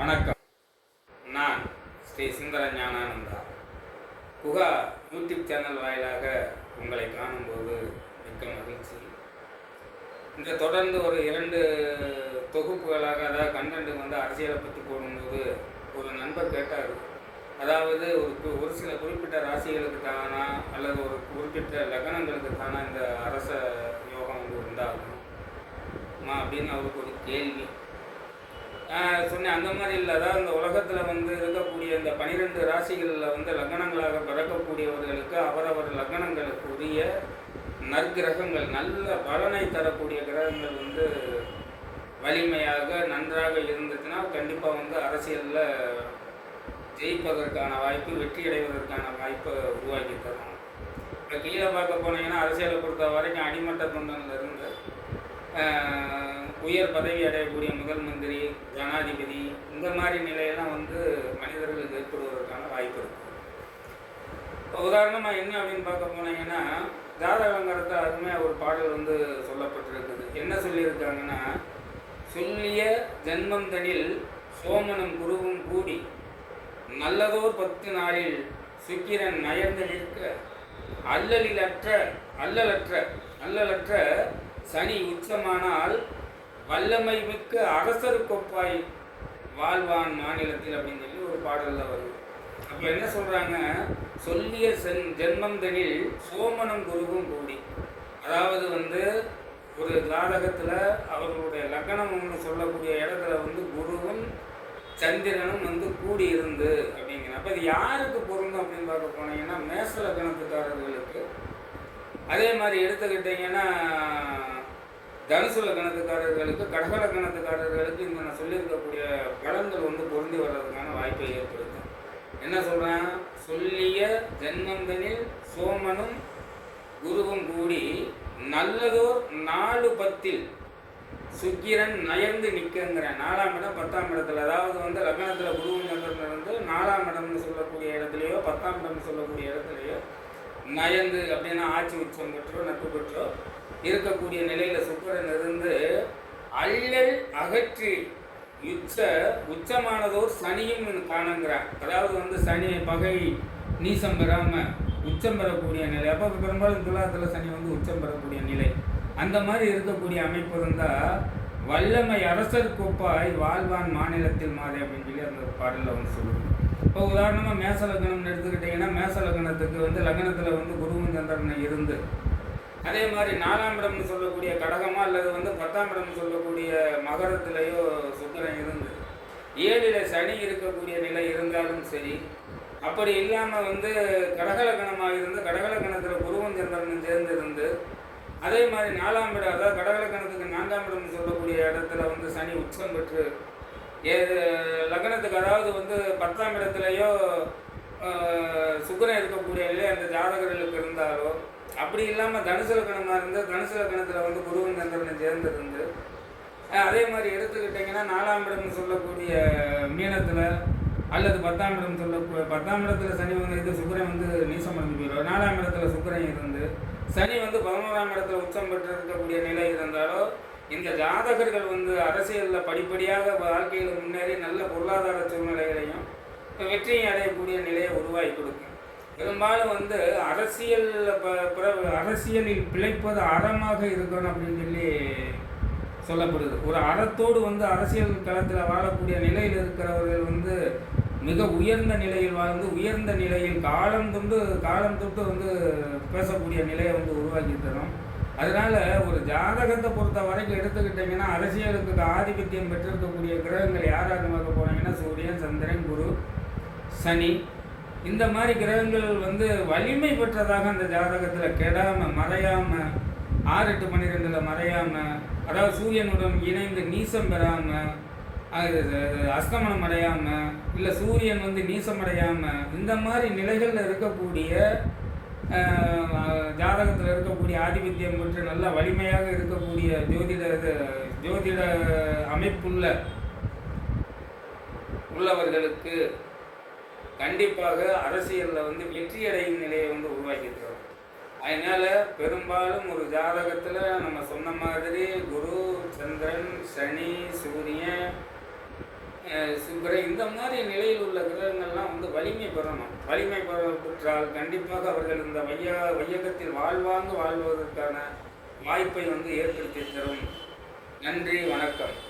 வணக்கம். நான் ஸ்ரீ சுந்தர Gnanananda. Guha YouTube channel வாயிலாக உங்களை காணும்போது மிக்க மகிழ்ச்சி. இந்த தொடர்ந்து ஒரு 2 தொகுப்புகளாக, அதாவது கண்டென்ட் வந்து அரசியலை பற்றி போடும்போது ஒரு நண்பர் கேட்டார், அதாவது ஒரு சில குறிப்பிட்ட ராசிகளுக்கு தானா அல்லது ஒரு குறிப்பிட்ட லக்னங்களுக்கு தானா இந்த அரச யோகம் வந்து உண்டாகும் அப்படின்னு அவருக்கு ஒரு கேள்வி. சொன்னேன், அந்த மாதிரி இல்லை. அதாவது இந்த உலகத்தில் வந்து இருக்கக்கூடிய இந்த 12 ராசிகளில் வந்து லக்னங்களாக பிறக்கக்கூடியவர்களுக்கு அவரவர் லக்னங்களுக்கு உரிய நற்கிரகங்கள், நல்ல பலனை தரக்கூடிய கிரகங்கள் வந்து வலிமையாக நன்றாக இருந்துச்சுன்னா கண்டிப்பாக வந்து அரசியலில் ஜெயிப்பதற்கான வாய்ப்பு, வெற்றி அடைவதற்கான வாய்ப்பை உருவாக்கி தரும். இப்போ கீழே பார்க்க போனீங்கன்னா அரசியலை பொறுத்த வரைக்கும் அடிமட்ட தொண்டனிலிருந்து உயர் பதவி அடையக்கூடிய முதல் மந்திரி, ஜனாதிபதி, இந்த மாதிரி நிலையெல்லாம் வந்து மனிதர்களுக்கு ஏற்படுவதற்கான வாய்ப்பு இருக்குது. இப்போ உதாரணமாக என்ன அப்படின்னு பார்க்க போனீங்கன்னா, ஜாதகங்கிறத அருமையாக ஒரு பாடல் வந்து சொல்லப்பட்டிருக்குது. என்ன சொல்லியிருக்காங்கன்னா, சொல்லிய ஜென்மந்தனில் சோமனும் குருவும் கூடி நல்லதோர் 10 நாளில் சுக்கிரன் நயர்ந்து நிற்க அல்லலற்ற சனி உச்சமானால் வல்லமை மிக்க அரசருக்கொப்பாய் வாழ்வான் மாநிலத்தில் அப்படின்னு சொல்லி ஒரு பாடலில் வருது. அப்போ என்ன சொல்கிறாங்க, சொல்லிய ஜென்மந்தனில் சோமனும் குருவும் கூடி, அதாவது வந்து ஒரு ஜாதகத்தில் அவர்களுடைய லக்னம் ஒன்று சொல்லக்கூடிய இடத்துல வந்து குருவும் சந்திரனும் வந்து கூடி இருந்து அப்படிங்கிற. அப்போ இது யாருக்கு பொருந்தும் அப்படின்னு பார்க்க போனீங்கன்னா, மேச லக்னத்துக்காரர்களுக்கு. அதே மாதிரி எடுத்துக்கிட்டிங்கன்னா தனுசு லக்னத்துக்காரர்களுக்கு, கடக லக்னத்துக்காரர்களுக்கு இந்த நான் சொல்லியிருக்கக்கூடிய பலன்கள் வந்து பொருந்தி வர்றதுக்கான வாய்ப்பை ஏற்படுத்தும். என்ன சொல்கிறேன், சொல்லிய ஜென்மந்தனில் சோமனும் குருவும் கூடி நல்லதோர் 4/10 சுக்கிரன் நயர்ந்து நிற்குங்கிறேன். 4ஆம் இடம் 10ஆம் இடத்துல, அதாவது வந்து லக்னத்தில் குருவும் சந்திரன் இருந்து 4ஆம் இடம்னு சொல்லக்கூடிய இடத்துலையோ 10ஆம் இடம்னு சொல்லக்கூடிய இடத்துலையோ நயந்து அப்படின்னா ஆட்சி உச்சம் பெற்றோ நட்பு பெற்றோ இருக்கக்கூடிய நிலையில் சுக்கிரன் இருந்து அல்லல் அகற்றி உச்சமானதோர் சனியும் காணுங்கிறான். அதாவது வந்து சனி பகை நீசம் பெறாமல் உச்சம் பெறக்கூடிய நிலை. அப்போ பெரும்பாலும் துலாத்தில் சனி வந்து உச்சம் பெறக்கூடிய நிலை. அந்த மாதிரி இருக்கக்கூடிய அமைப்பு இருந்தால் வல்லமை அரசருக்கொப்பாய் வாழ்வான் மாநிலத்தில் மாறி அப்படின்னு சொல்லி அந்த பாடலில் வந்து சொல்லுவோம். இப்போ உதாரணமாக மேச லக்னம்னு எடுத்துக்கிட்டிங்கன்னா, மேச லக்னத்துக்கு வந்து லக்னத்தில் வந்து குருவும் சந்திரன் இருந்து, அதே மாதிரி 4ஆம் இடம்னு சொல்லக்கூடிய கடகமா அல்லது வந்து 10ஆம் இடம்னு சொல்லக்கூடிய மகரத்திலேயோ சுக்கிரன் இருந்து 7ல் சனி இருக்கக்கூடிய நிலை இருந்தாலும் சரி, அப்படி இல்லாமல் வந்து கடகலக்கணமாக இருந்து கடகலக்கணத்தில் குருவும் சந்திரனும் சேர்ந்து இருந்து, அதே மாதிரி 4ஆம் இடம், அதாவது கடகலக்கணத்துக்கு 4ஆம் இடம்னு சொல்லக்கூடிய இடத்துல வந்து சனி உச்சம் பெற்று லக்னத்துக்கு, அதாவது வந்து 10ஆம் இடத்துலையோ சுக்கிரன் இருக்கக்கூடிய நிலை அந்த ஜாதகர்களுக்கு இருந்தாலோ, அப்படி இல்லாமல் தனுசு லக்னமாக இருந்து தனுசு லக்னத்தில் வந்து குருவும் சந்திரனும் சேர்ந்து இருந்து, அதே மாதிரி எடுத்துக்கிட்டிங்கன்னா 4ஆம் இடம்னு சொல்லக்கூடிய மீனத்தில் அல்லது 10ஆம் இடம் 10ஆம் இடத்துல சனி வந்து இது சுக்கிரன் வந்து நீசம் அடைஞ்சு போயிடும். 4ஆம் இடத்துல சுக்கிரன் இருந்து சனி வந்து 11ஆம் இடத்துல உச்சம் பெற்று இருக்கக்கூடிய நிலை இருந்தாலோ, இந்த ஜாதகர்கள் வந்து அரசியலில் படிப்படியாக வாழ்க்கையில் முன்னேறி நல்ல பொருளாதார சூழ்நிலைகளையும் வெற்றியை அடையக்கூடிய நிலையை உருவாக்கி கொடுக்கும். பெரும்பாலும் வந்து அரசியலில் பிழைப்பது அறமாக இருக்கணும் அப்படின்னு சொல்லி சொல்லப்படுது. ஒரு அறத்தோடு வந்து அரசியல் களத்தில் வாழக்கூடிய நிலையில் இருக்கிறவர்கள் வந்து மிக உயர்ந்த நிலையில் வாழ்ந்து உயர்ந்த நிலையில் காலம் தொட்டு வந்து பேசக்கூடிய நிலையை வந்து உருவாக்கி தரும். அதனால் ஒரு ஜாதகத்தை பொறுத்த வரைக்கும் எடுத்துக்கிட்டிங்கன்னா, அரசியலுக்கு ஆதிபத்தியம் பெற்றிருக்கக்கூடிய கிரகங்கள் யாராக பார்க்க போனீங்கன்னா, சூரியன், சந்திரன், குரு, சனி, இந்த மாதிரி கிரகங்கள் வந்து வலிமை பெற்றதாக அந்த ஜாதகத்தில் கெடாமல் மறையாமல் 6-8-12 மறையாமல், அதாவது சூரியனுடன் இணைந்து நீசம் பெறாமல், அஸ்தமனம் அடையாமல், இல்லை சூரியன் வந்து நீசம் அடையாமல், இந்த மாதிரி நிலைகளில் இருக்கக்கூடிய ஜாதகத்தில் இருக்கக்கூடிய ஆதிபத்தியம் பெற்று நல்ல வலிமையாக இருக்கக்கூடிய ஜோதிட அமைப்புள்ள உள்ளவர்களுக்கு கண்டிப்பாக அரசியலில் வந்து வெற்றியடையும் நிலையை வந்து உருவாக்கியிருக்கிறோம். அதனால் பெரும்பாலும் ஒரு ஜாதகத்தில் நம்ம சொன்ன மாதிரி குரு, சந்திரன், சனி, சூரியன், இந்த மாதிரி நிலையில் உள்ள கிரகங்கள்லாம் வந்து வலிமை பெறணும். வலிமை பெற்றால் கண்டிப்பாக அவர்கள் இந்த வையகத்தில் வாழ்வாங்க வாழ்வதற்கான வாய்ப்பை வந்து ஏற்படுத்தி தரும். நன்றி, வணக்கம்.